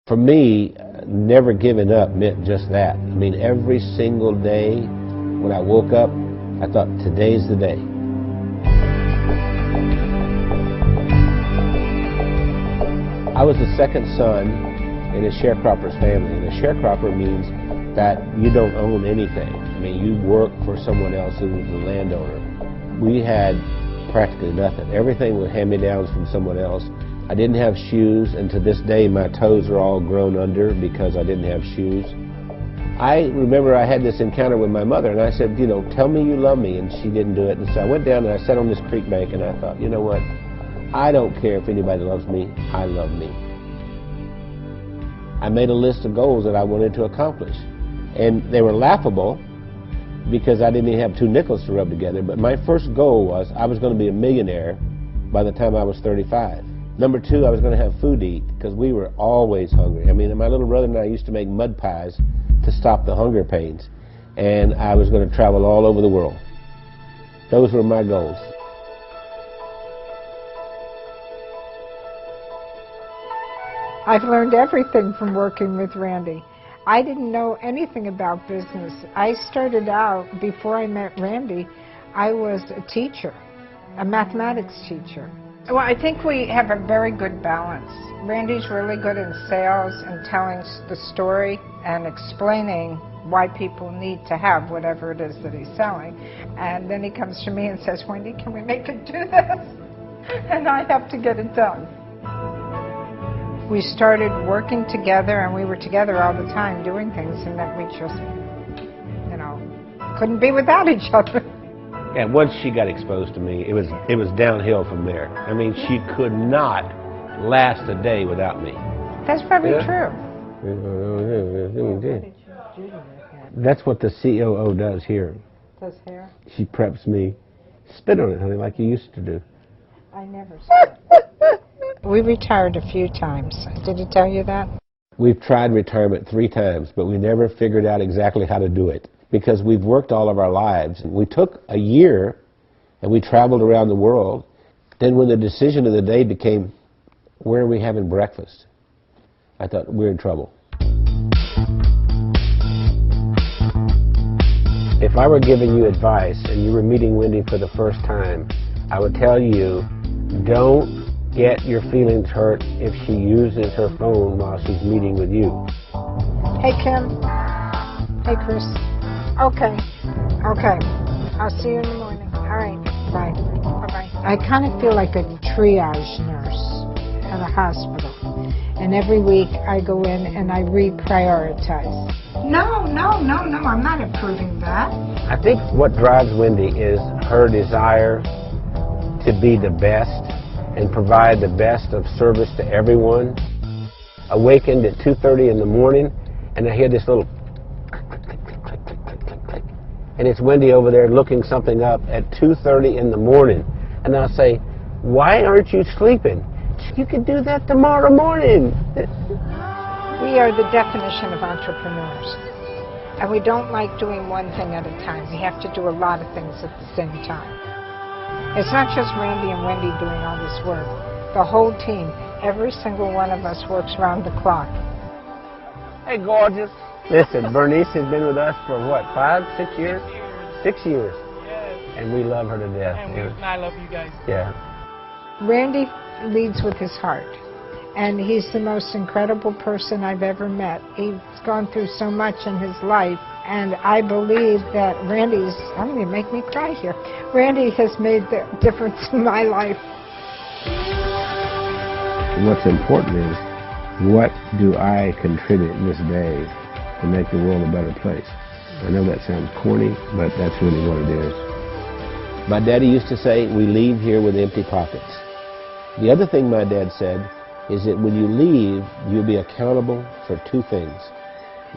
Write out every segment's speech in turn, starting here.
For me, never giving up meant just that. I mean, every single day when I woke up, I thought, today's the day. I was the second son in a sharecropper's family, and a sharecropper means that you don't own anything. I mean, you work for someone else who was the landowner. We had practically nothing. Everything was hand-me-downs from someone else. I didn't have shoes, and to this day my toes are all grown under because I didn't have shoes. I remember I had this encounter with my mother, and I said, you know, tell me you love me, and she didn't do it. And so I went down and I sat on this creek bank, and I thought, you know what, I don't care if anybody loves me, I love me. I made a list of goals that I wanted to accomplish, and they were laughable because I didn't even have 2 nickels to rub together, but my first goal was I was going to be a millionaire by the time I was 35. Number 2, I was going to have food to eat because we were always hungry. I mean, my little brother and I used to make mud pies to stop the hunger pains, and I was going to travel all over the world. Those were my goals. I've learned everything from working with Randy. I didn't know anything about business. I started out, before I met Randy, I was a teacher, a mathematics teacher. Well, I think we have a very good balance. Randy's really good in sales and telling the story and explaining why people need to have whatever it is that he's selling. And then he comes to me and says, Wendy, can we make it do this? And I have to get it done. We started working together, and we were together all the time doing things, and that we just, you know, couldn't be without each other. And once she got exposed to me, it was downhill from there. I mean, she could not last a day without me. That's probably true. That's what the COO does here. Does hair? She preps me. Spit on it, honey, like you used to do. I never spit. We retired a few times. Did he tell you that? We've tried retirement 3 times, but we never figured out exactly how to do it, because we've worked all of our lives. We took a year and we traveled around the world. Then when the decision of the day became, where are we having breakfast? I thought, we're in trouble. If I were giving you advice and you were meeting Wendy for the first time, I would tell you, don't get your feelings hurt if she uses her phone while she's meeting with you. Hey, Kim. Hey, Chris. Okay. I'll see you in the morning. All right. Bye. Bye-bye. I kind of feel like a triage nurse at a hospital. And every week I go in and I reprioritize. No, I'm not approving that. I think what drives Wendy is her desire to be the best and provide the best of service to everyone. Awakened at 2:30 in the morning, and I hear this little and it's Wendy over there looking something up at 2:30 in the morning. And I'll say, why aren't you sleeping? You can do that tomorrow morning. We are the definition of entrepreneurs. And we don't like doing one thing at a time. We have to do a lot of things at the same time. It's not just Randy and Wendy doing all this work. The whole team, every single one of us works round the clock. Hey, gorgeous. Listen, Bernice has been with us for what, 5, 6 years? 6 years. Yes. And we love her to death. And I love you guys. Yeah. Randy leads with his heart. And he's the most incredible person I've ever met. He's gone through so much in his life. And I believe that Randy's, I'm going to make me cry here. Randy has made the difference in my life. What's important is, what do I contribute this day to make the world a better place? I know that sounds corny, but that's really what it is. My daddy used to say, we leave here with empty pockets. The other thing my dad said is that when you leave, you'll be accountable for 2 things.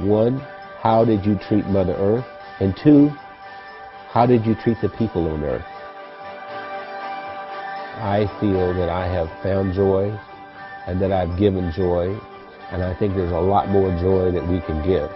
1, how did you treat Mother Earth? And 2, how did you treat the people on Earth? I feel that I have found joy and that I've given joy, and I think there's a lot more joy that we can give.